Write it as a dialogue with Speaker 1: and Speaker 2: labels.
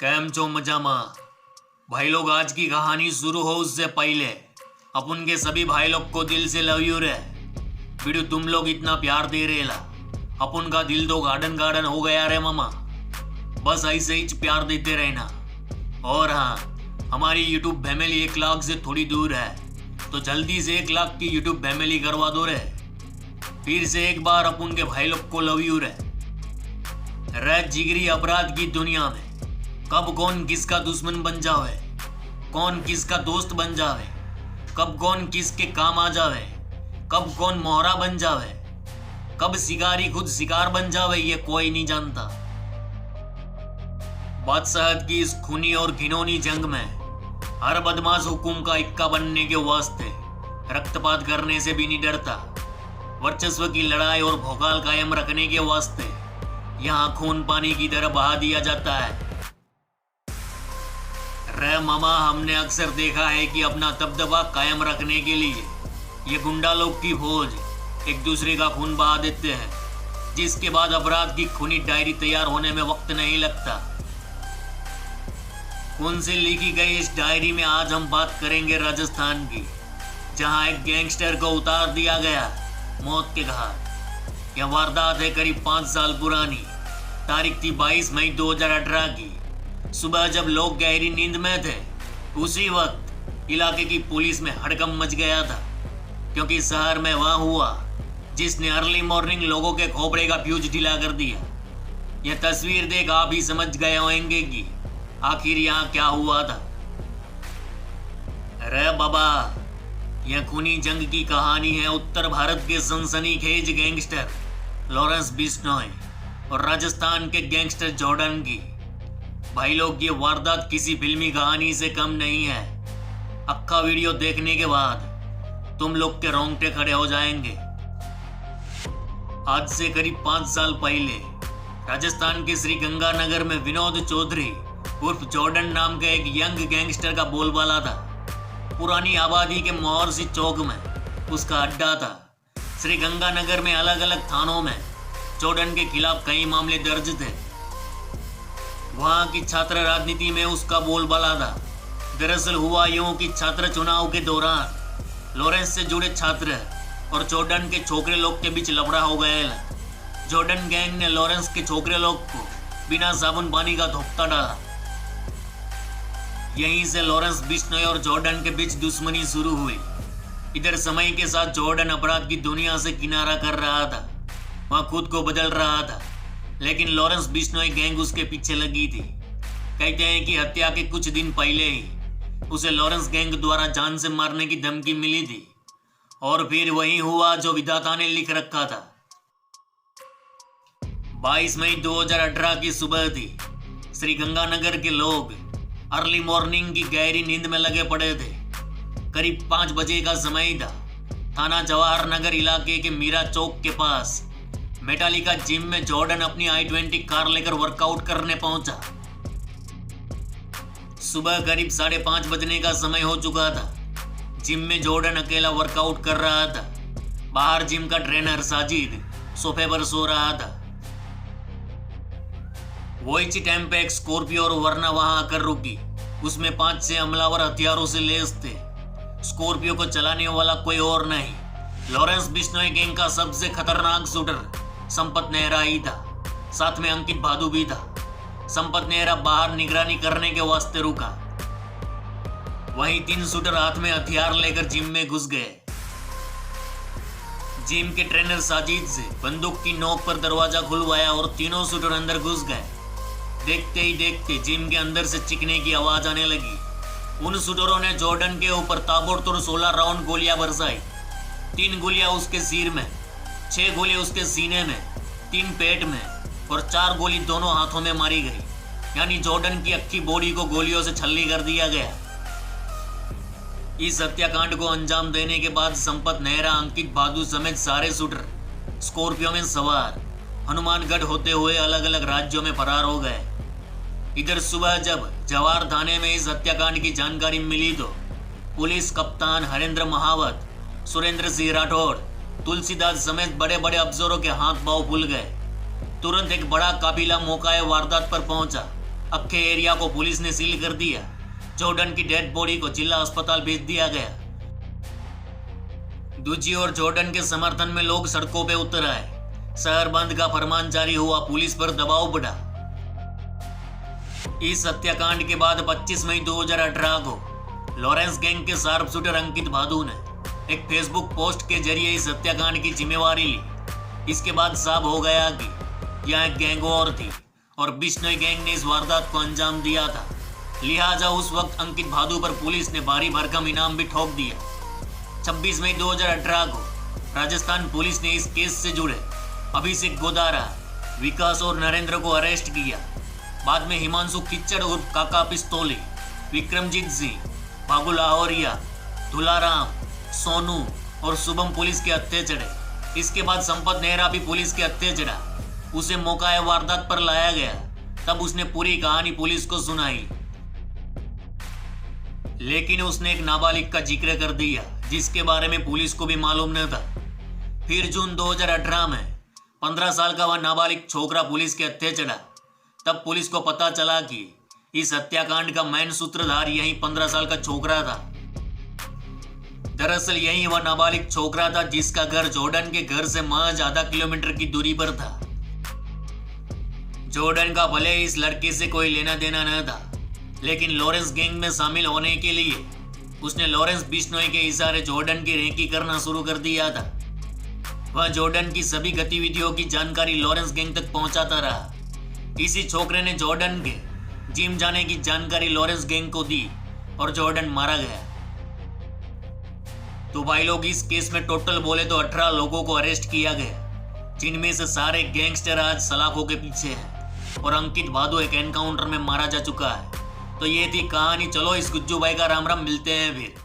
Speaker 1: Cam चो मजामा। भाई लोग, आज की कहानी शुरू हो उससे पहले अपन के सभी भाई लोग को दिल से लव यू रे। वीडियो तुम लोग इतना प्यार दे रहे ला, अपन का दिल तो गार्डन गार्डन हो गया रे मामा। बस ऐसे ही प्यार देते रहना। और हाँ, हमारी यूट्यूब फैमिली 1 लाख से थोड़ी दूर है, तो जल्दी से 1 लाख की यूट्यूब फैमिली करवा दो रे। फिर से एक बार अपन के भाई लोग को लव यू रे। जिगरी अपराध की दुनिया में कब कौन किसका दुश्मन बन जावे, कौन किसका दोस्त बन जावे, कब कौन किसके काम आ जावे, कब कौन मोहरा बन जावे, कब शिकारी खुद शिकार बन जावे, ये कोई नहीं जानता। बादशाह की इस खूनी और घिनौनी जंग में हर बदमाश हुकुम का इक्का बनने के वास्ते रक्तपात करने से भी नहीं डरता। वर्चस्व की लड़ाई और भौकाल कायम रखने के वास्ते यहाँ खून पानी की तरह बहा दिया जाता है। रे मामा, हमने अक्सर देखा है कि अपना दबदबा कायम रखने के लिए ये गुंडा लोग की फौज एक दूसरे का खून बहा देते हैं, जिसके बाद अपराध की खूनी डायरी तैयार होने में वक्त नहीं लगता। खून से लिखी गई इस डायरी में आज हम बात करेंगे राजस्थान की, जहां एक गैंगस्टर को उतार दिया गया मौत के घाट। यह वारदात है करीब 5 साल पुरानी। तारीख थी 22 मई 2018 की। सुबह जब लोग गहरी नींद में थे, उसी वक्त इलाके की पुलिस में हड़कंप मच गया था, क्योंकि शहर में वह हुआ जिसने अर्ली मॉर्निंग लोगों के खोपड़े का फ्यूज ढीला कर दिया। यह तस्वीर देख आप ही समझ गए होंगे कि आखिर यहाँ क्या हुआ था। अरे बाबा, यह खूनी जंग की कहानी है उत्तर भारत के सनसनीखेज गैंगस्टर लॉरेंस बिश्नोई और राजस्थान के गैंगस्टर जॉर्डन की। भाई लोग, ये वारदात किसी फिल्मी कहानी से कम नहीं है। अक्का वीडियो देखने के बाद तुम लोग के रोंगटे खड़े हो जाएंगे। आज से करीब 5 साल पहले राजस्थान के श्री गंगानगर में विनोद चौधरी उर्फ जॉर्डन नाम का एक यंग गैंगस्टर का बोलबाला था। पुरानी आबादी के मोहर्सी चौक में उसका अड्डा था। श्री गंगानगर में अलग अलग थानों में जॉर्डन के खिलाफ कई मामले दर्ज थे। वहां की छात्र राजनीति में उसका बोलबाला था। दरअसल हुआ यूं कि छात्र चुनाव के दौरान लॉरेंस से जुड़े छात्र और जॉर्डन के छोकरे लोग के बीच लफड़ा हो गया। जॉर्डन गैंग ने लॉरेंस के छोकरे लोग को बिना साबुन पानी का धोखता डाला। यहीं से लॉरेंस बिश्नोई और जॉर्डन के बीच दुश्मनी शुरू हुई। इधर समय के साथ जॉर्डन अपराध की दुनिया से किनारा कर रहा था, वह खुद को बदल रहा था, लेकिन लॉरेंस बिश्नोई गैंग उसके पीछे लगी थी। कहते हैं कि हत्या के कुछ दिन पहले ही उसे लॉरेंस गैंग द्वारा जान से मारने की धमकी मिली थी, और फिर वही हुआ जो विधाता ने लिख रखा था। 22 मई 2018 की सुबह थी। श्री गंगानगर के लोग अर्ली मॉर्निंग की गहरी नींद में लगे पड़े थे। करीब 5 बजे का समय था। थाना जवाहर नगर इलाके के मीरा चौक के पास मेटालिका जिम में जॉर्डन अपनी i20 कार लेकर वर्कआउट करने पहुंचा। सुबह करीब 5:30 बजने का समय हो चुका था। जिम में जॉर्डन अकेला वर्कआउट कर रहा था। बाहर जिम का ट्रेनर साजिद सोफे पर सो रहा था। वही टाइम पे एक स्कॉर्पियो और वरना वहां आकर रुकी। उसमें 5-6 हमलावर हथियारों से लैस थे। स्कॉर्पियो को चलाने वाला कोई और नहीं, लॉरेंस बिश्नोई गैंग का सबसे खतरनाक शूटर संपत नेहरा ही था। साथ में अंकित भादु भी था। संपत नेहरा बाहर निगरानी करने के वास्ते रुका। वहीं 3 शूटर हाथ में हथियार लेकर जिम में घुस गए। जिम के ट्रेनर साजिद से बंदूक की नोक पर दरवाजा खुलवाया और तीनों शूटर अंदर घुस गए। देखते ही देखते जिम के अंदर से चीखने की आवाज आने लगी। उन शूटरों ने जॉर्डन के ऊपर ताबड़तोड़ 16 राउंड गोलियां बरसाई। 3 गोलियां उसके सिर में, 6 गोली उसके सीने में, 3 पेट में और 4 गोली दोनों हाथों में मारी गई। यानी जॉर्डन की अक्खी बॉडी को गोलियों से छल्ली कर दिया गया। इस हत्याकांड को अंजाम देने के बाद संपत नेहरा, अंकित भादु समेत सारे शूटर स्कॉर्पियो में सवार हनुमानगढ़ होते हुए अलग अलग राज्यों में फरार हो गए। इधर सुबह जब जवार थाने में इस हत्याकांड की जानकारी मिली तो पुलिस कप्तान हरेंद्र महावत, सुरेंद्र सिंह राठौड़, तुलसीदास समेत बड़े बड़े अफसरों के हाथ पांव फूल गए। तुरंत एक बड़ा काफिला मौका वारदात पर पहुंचा। अक्खे एरिया को पुलिस ने सील कर दिया। जॉर्डन की डेड बॉडी को जिला अस्पताल भेज दिया गया। दूसरी ओर जॉर्डन के समर्थन में लोग सड़कों पे उतर आए। शहर बंद का फरमान जारी हुआ, पुलिस पर दबाव बढ़ा। इस हत्याकांड के बाद 25 मई 2018 को लॉरेंस गैंग के शार्प शूटर अंकित भादु ने एक फेसबुक पोस्ट के जरिए इस हत्याकांड की जिम्मेवारी ली। इसके बाद साफ हो गया कि यह एक गैंग और थी और बिश्नोई गैंग ने इस वारदात को अंजाम दिया था। लिहाजा उस वक्त अंकित भादु पर पुलिस ने भारी भरकम इनाम भी ठोक दिया। 26 मई 2018 को राजस्थान पुलिस ने इस केस से जुड़े अभिषेक गोदारा, विकास और नरेंद्र को अरेस्ट किया। बाद में हिमांशु किच्चड़ उर्फ काका पिस्तौली, विक्रमजीत सिंह, बाबू लाहौरिया, दुलाराम, सोनू और शुभम पुलिस के हत्थे चढ़े। इसके बाद संपत नेहरा भी पुलिस के हत्थे चढ़ा। उसे मौका वारदात पर लाया गया। तब उसने पूरी कहानी पुलिस को सुनाई, लेकिन उसने एक नाबालिग का जिक्र कर दिया जिसके बारे में पुलिस को भी मालूम न था। फिर जून 2018 में 15 साल का वह नाबालिग छोकरा पुलिस के हत्थे चढ़ा। तब पुलिस को पता चला कि इस हत्याकांड का मेन सूत्रधार यही 15 साल का छोकरा था। दरअसल यही वह नाबालिग छोकरा था जिसका घर जॉर्डन के घर से महज आधा किलोमीटर की दूरी पर था। जॉर्डन का भले इस लड़के से कोई लेना देना न था, लेकिन लॉरेंस गैंग में शामिल होने के लिए उसने लॉरेंस बिश्नोई के इशारे जॉर्डन की रेकी करना शुरू कर दिया था। वह जॉर्डन की सभी गतिविधियों की जानकारी लॉरेंस गैंग तक पहुंचाता रहा। इसी छोकरे ने जॉर्डन के जिम जाने की जानकारी लॉरेंस गैंग को दी और जॉर्डन मारा गया। तो भाई लोग, इस केस में टोटल बोले तो 18 लोगों को अरेस्ट किया गया, जिनमें से सारे गैंगस्टर आज सलाखों के पीछे हैं और अंकित भादु एक एनकाउंटर में मारा जा चुका है। तो ये थी कहानी। चलो इस गुज्जू भाई का राम राम, मिलते हैं फिर।